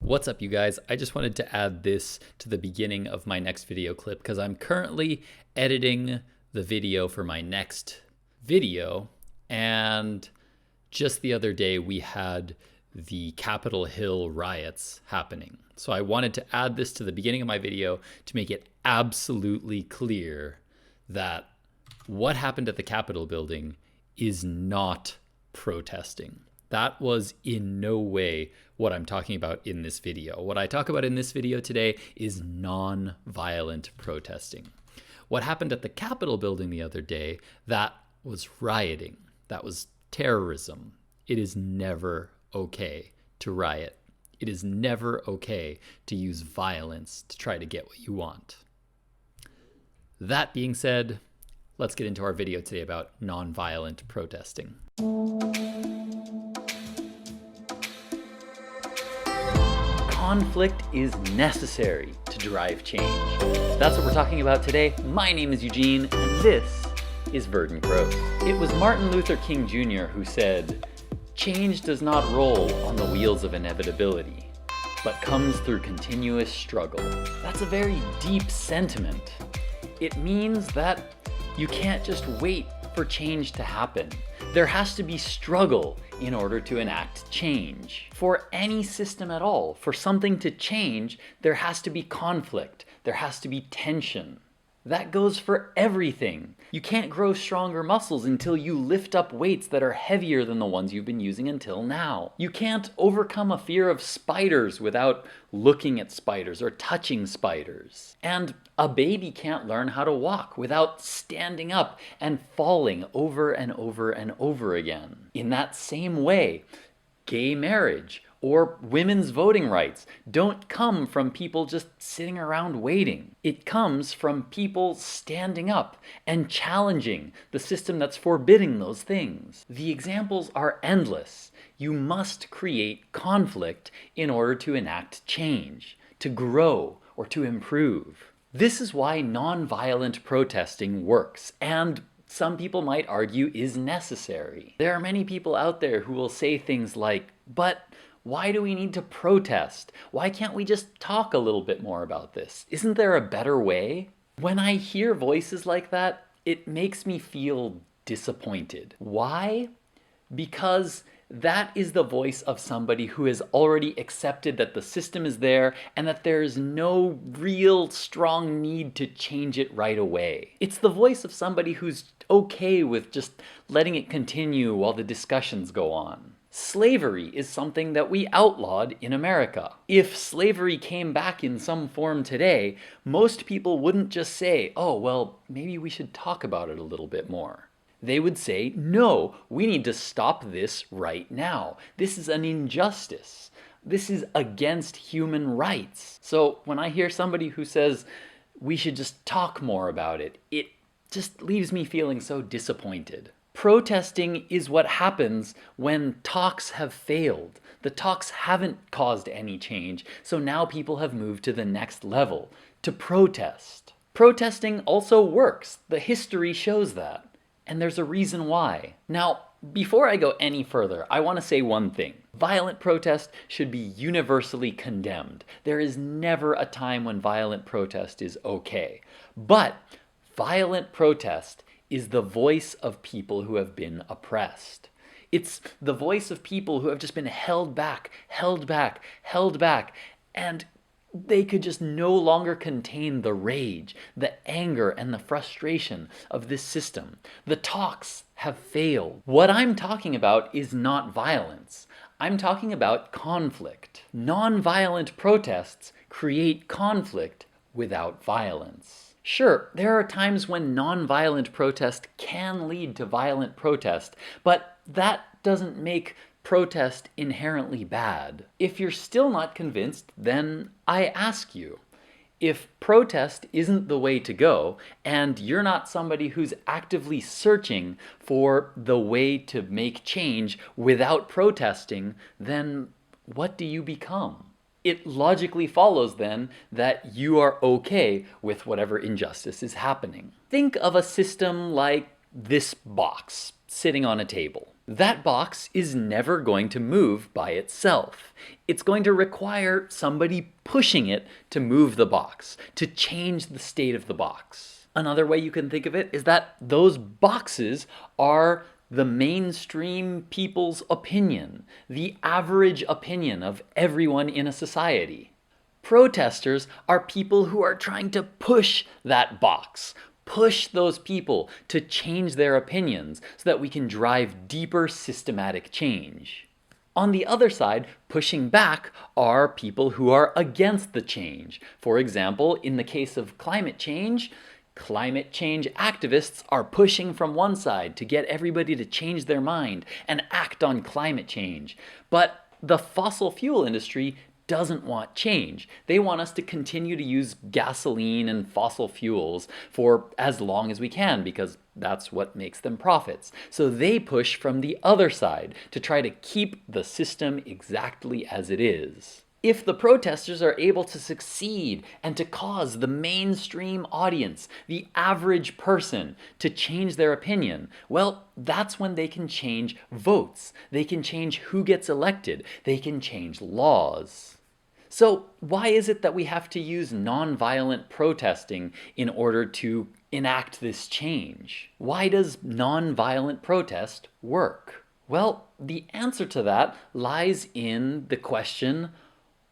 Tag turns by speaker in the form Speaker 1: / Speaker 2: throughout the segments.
Speaker 1: What's up, you guys? I just wanted to add this to the beginning of my next video clip because I'm currently editing the video for my next video, and just the other day we had the Capitol Hill riots happening. So I wanted to add this to the beginning of my video to make it absolutely clear that what happened at the Capitol building is not protesting. That was in no way what I'm talking about in this video. What I talk about in this video today is non-violent protesting. What happened at the Capitol building the other day, that was rioting. That was terrorism. It is never okay to riot. It is never okay to use violence to try to get what you want. That being said, let's get into our video today about non-violent protesting. Conflict is necessary to drive change. That's what we're talking about today. My name is Eugene, and this is Verdant Growth. It was Martin Luther King Jr. who said, "Change does not roll on the wheels of inevitability, but comes through continuous struggle." That's a very deep sentiment. It means that you can't just wait for change to happen. There has to be struggle in order to enact change. For any system at all, for something to change, there has to be conflict. There has to be tension. That goes for everything. You can't grow stronger muscles until you lift up weights that are heavier than the ones you've been using until now. You can't overcome a fear of spiders without looking at spiders or touching spiders. And a baby can't learn how to walk without standing up and falling over and over and over again. In that same way, gay marriage or women's voting rights don't come from people just sitting around waiting. It comes from people standing up and challenging the system that's forbidding those things. The examples are endless. You must create conflict in order to enact change, to grow, or to improve. This is why nonviolent protesting works, and some people might argue is necessary. There are many people out there who will say things like, "But why do we need to protest? Why can't we just talk a little bit more about this? Isn't there a better way?" When I hear voices like that, it makes me feel disappointed. Why? Because that is the voice of somebody who has already accepted that the system is there and that there is no real strong need to change it right away. It's the voice of somebody who's okay with just letting it continue while the discussions go on. Slavery is something that we outlawed in America. If slavery came back in some form today, most people wouldn't just say, "Oh, well, maybe we should talk about it a little bit more." They would say, "No, we need to stop this right now. This is an injustice. This is against human rights." So when I hear somebody who says we should just talk more about it, it just leaves me feeling so disappointed. Protesting is what happens when talks have failed. The talks haven't caused any change, so now people have moved to the next level, to protest. Protesting also works. The history shows that. And there's a reason why. Now, before I go any further, I want to say one thing. Violent protest should be universally condemned. There is never a time when violent protest is okay. But violent protest is the voice of people who have been oppressed. It's the voice of people who have just been held back, and they could just no longer contain the rage, the anger, and the frustration of this system. The talks have failed. What I'm talking about is not violence. I'm talking about conflict. Non-violent protests create conflict without violence. Sure, there are times when non-violent protest can lead to violent protest, but that doesn't make protest inherently bad. If you're still not convinced, then I ask you, if protest isn't the way to go, and you're not somebody who's actively searching for the way to make change without protesting, then what do you become? It logically follows then that you are okay with whatever injustice is happening. Think of a system like this box sitting on a table. that box is never going to move by itself. It's going to require somebody pushing it to move the box, to change the state of the box. Another way you can think of it is that those boxes are the mainstream people's opinion, the average opinion of everyone in a society. Protesters are people who are trying to push that box, push those people to change their opinions so that we can drive deeper systematic change. On the other side, pushing back are people who are against the change. For example, in the case of climate change activists are pushing from one side to get everybody to change their mind and act on climate change. But the fossil fuel industry doesn't want change. They want us to continue to use gasoline and fossil fuels for as long as we can because that's what makes them profits. So they push from the other side to try to keep the system exactly as it is. If the protesters are able to succeed and to cause the mainstream audience, the average person, to change their opinion, well, that's when they can change votes. They can change who gets elected. They can change laws. So why is it that we have to use nonviolent protesting in order to enact this change? Why does nonviolent protest work? Well, the answer to that lies in the question,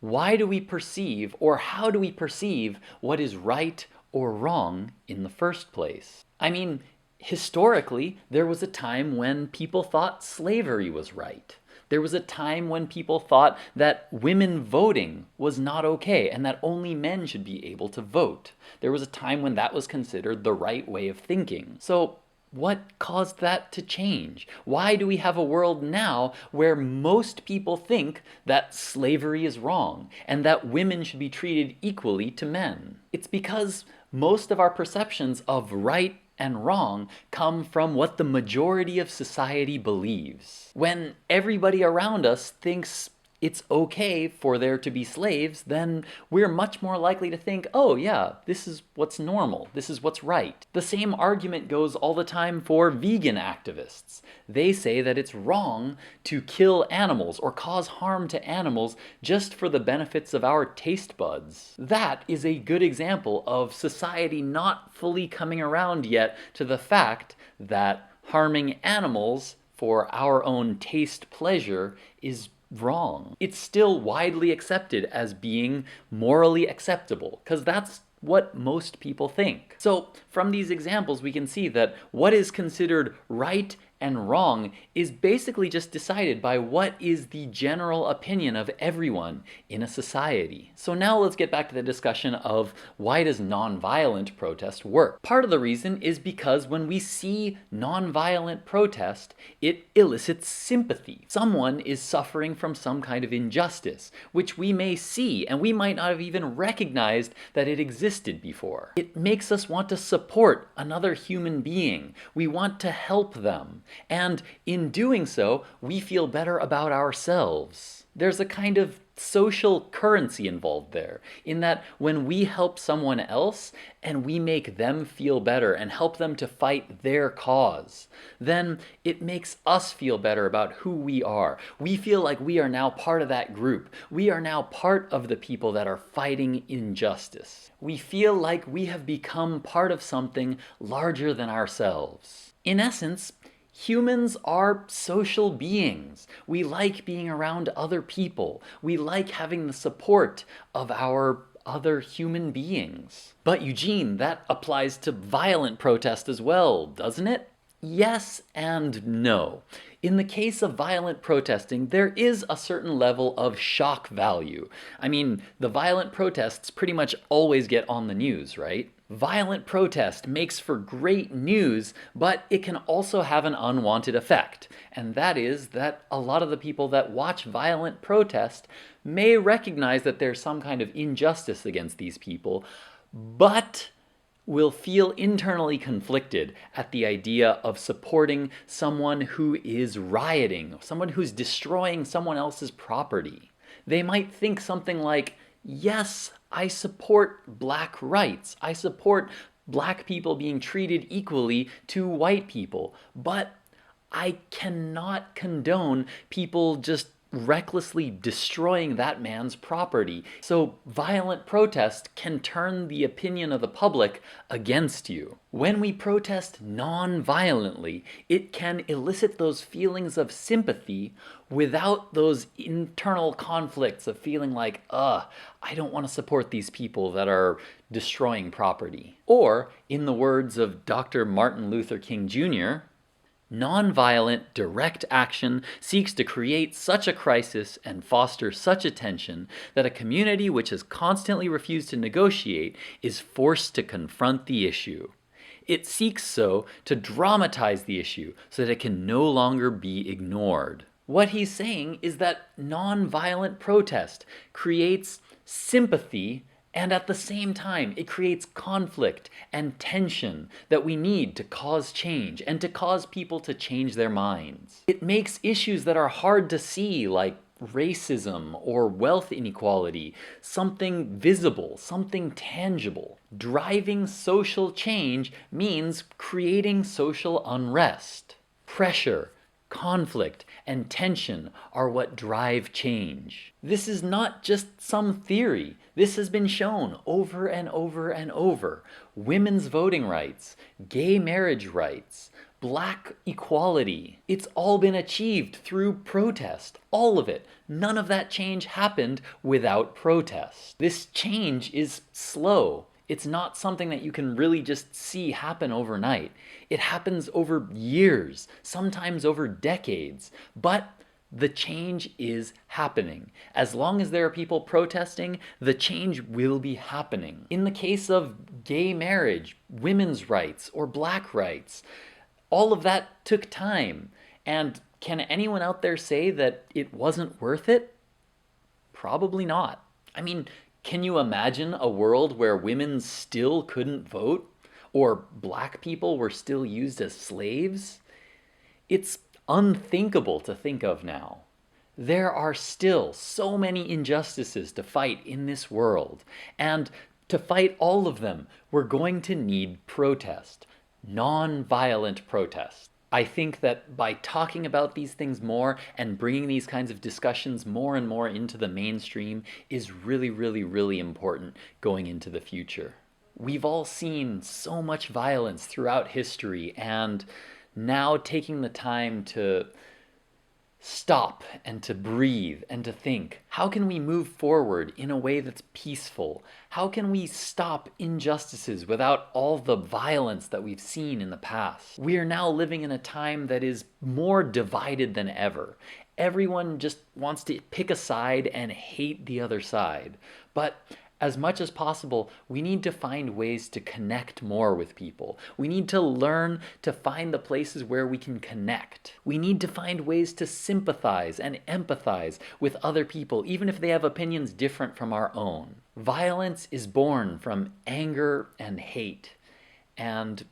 Speaker 1: why do we perceive, or how do we perceive, what is right or wrong in the first place? I mean, historically, there was a time when people thought slavery was right. There was a time when people thought that women voting was not okay and that only men should be able to vote. There was a time when that was considered the right way of thinking. So what caused that to change? Why do we have a world now where most people think that slavery is wrong and that women should be treated equally to men? It's because most of our perceptions of right and wrong come from what the majority of society believes. When everybody around us thinks it's okay for there to be slaves, then we're much more likely to think, oh yeah, this is what's normal, this is what's right. The same argument goes all the time for vegan activists. They say that it's wrong to kill animals or cause harm to animals just for the benefits of our taste buds. That is a good example of society not fully coming around yet to the fact that harming animals for our own taste pleasure is wrong. It's still widely accepted as being morally acceptable, because that's what most people think. So from these examples, we can see that what is considered right and wrong is basically just decided by what is the general opinion of everyone in a society. So now let's get back to the discussion of why does nonviolent protest work? Part of the reason is because when we see nonviolent protest, it elicits sympathy. Someone is suffering from some kind of injustice, which we may see, and we might not have even recognized that it existed before. It makes us want to support another human being. We want to help them. And in doing so, we feel better about ourselves. There's a kind of social currency involved there, in that when we help someone else and we make them feel better and help them to fight their cause, then it makes us feel better about who we are. We feel like we are now part of that group. We are now part of the people that are fighting injustice. We feel like we have become part of something larger than ourselves. In essence, humans are social beings. We like being around other people. We like having the support of our other human beings. But Eugene, that applies to violent protest as well, doesn't it? Yes and no. In the case of violent protesting, there is a certain level of shock value. I mean, the violent protests pretty much always get on the news, right? Violent protest makes for great news, but it can also have an unwanted effect. And that is that a lot of the people that watch violent protest may recognize that there's some kind of injustice against these people, but will feel internally conflicted at the idea of supporting someone who is rioting, someone who's destroying someone else's property. They might think something like, yes, I support black rights. I support black people being treated equally to white people, but I cannot condone people just recklessly destroying that man's property. So violent protest can turn the opinion of the public against you. When we protest non-violently, it can elicit those feelings of sympathy without those internal conflicts of feeling like, I don't want to support these people that are destroying property. Or, in the words of Dr. Martin Luther King Jr., nonviolent, direct action seeks to create such a crisis and foster such a tension that a community which has constantly refused to negotiate is forced to confront the issue. It seeks so to dramatize the issue so that it can no longer be ignored. What he's saying is that nonviolent protest creates sympathy, and at the same time, it creates conflict and tension that we need to cause change and to cause people to change their minds. It makes issues that are hard to see, like racism or wealth inequality, something visible, something tangible. Driving social change means creating social unrest. Pressure, conflict, and tension are what drive change. This is not just some theory. This has been shown over and over and over. Women's voting rights, gay marriage rights, black equality. It's all been achieved through protest. All of it. None of that change happened without protest. This change is slow. It's not something that you can really just see happen overnight. It happens over years, sometimes over decades. But the change is happening. As long as there are people protesting, the change will be happening. In the case of gay marriage, women's rights, or black rights, all of that took time. And can anyone out there say that it wasn't worth it? Probably not. I mean, can you imagine a world where women still couldn't vote? Or black people were still used as slaves? It's unthinkable to think of now. There are still so many injustices to fight in this world. And to fight all of them, we're going to need protest. Non-violent protest. I think that by talking about these things more and bringing these kinds of discussions more and more into the mainstream is really, really, really important going into the future. We've all seen so much violence throughout history, and now taking the time to stop and to breathe and to think, how can we move forward in a way that's peaceful? How can we stop injustices without all the violence that we've seen in the past? We are now living in a time that is more divided than ever. Everyone just wants to pick a side and hate the other side. But as much as possible, we need to find ways to connect more with people. We need to learn to find the places where we can connect. We need to find ways to sympathize and empathize with other people, even if they have opinions different from our own. Violence is born from anger and hate, and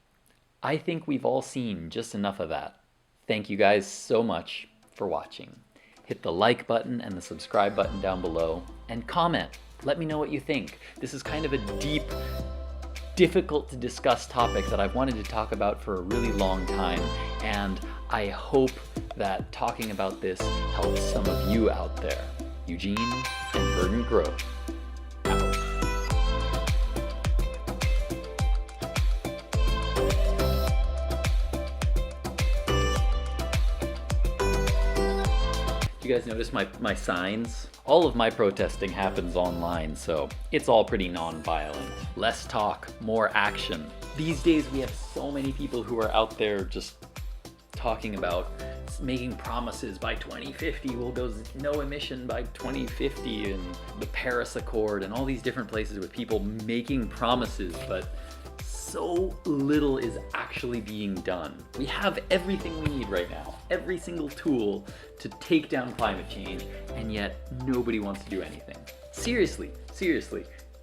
Speaker 1: I think we've all seen just enough of that. Thank you guys so much for watching. Hit the like button and the subscribe button down below, and comment. Let me know what you think. This is kind of a deep, difficult to discuss topic that I've wanted to talk about for a really long time, and I hope that talking about this helps some of you out there. Eugene and Verdant Growth. Out. You guys notice my signs? All of my protesting happens online, so it's all pretty non-violent. Less talk, more action. These days we have so many people who are out there just talking about making promises by 2050, we'll go no emission by 2050, and the Paris Accord, and all these different places with people making promises, but so little is actually being done. We have everything we need right now, every single tool to take down climate change, and yet nobody wants to do anything. Seriously,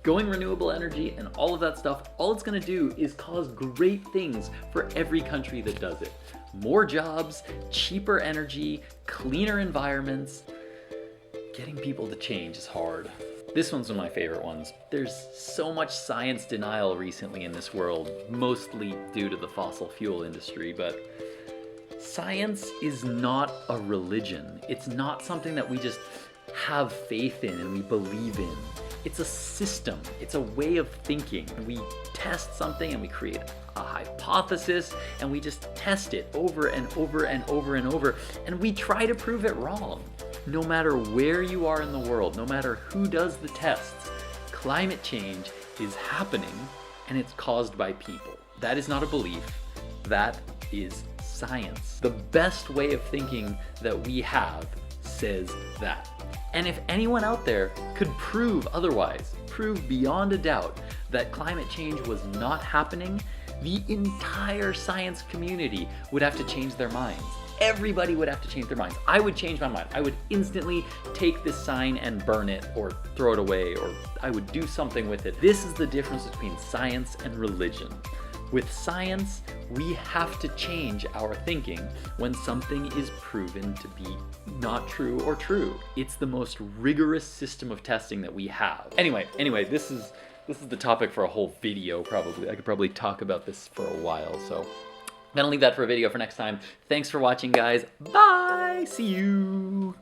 Speaker 1: going renewable energy and all of that stuff, all it's gonna do is cause great things for every country that does it. More jobs, cheaper energy, cleaner environments. Getting people to change is hard. This one's one of my favorite ones. There's so much science denial recently in this world, mostly due to the fossil fuel industry, but Science is not a religion. It's not something that we just have faith in and we believe in. It's a system. It's a way of thinking. We test something and we create a hypothesis and we just test it over and over and over and over, and we try to prove it wrong. No matter where you are in the world, no matter who does the tests, climate change is happening and it's caused by people. That is not a belief. That is science. The best way of thinking that we have says that. And if anyone out there could prove otherwise, prove beyond a doubt that climate change was not happening, the entire science community would have to change their minds. Everybody would have to change their minds. I would change my mind. I would instantly take this sign and burn it or throw it away, or I would do something with it. This is the difference between science and religion. With science, we have to change our thinking when something is proven to be not true or true. It's the most rigorous system of testing that we have. Anyway, this is the topic for a whole video probably. I could probably talk about this for a while, so I'm gonna leave that for a video for next time. Thanks for watching, guys. Bye! See you!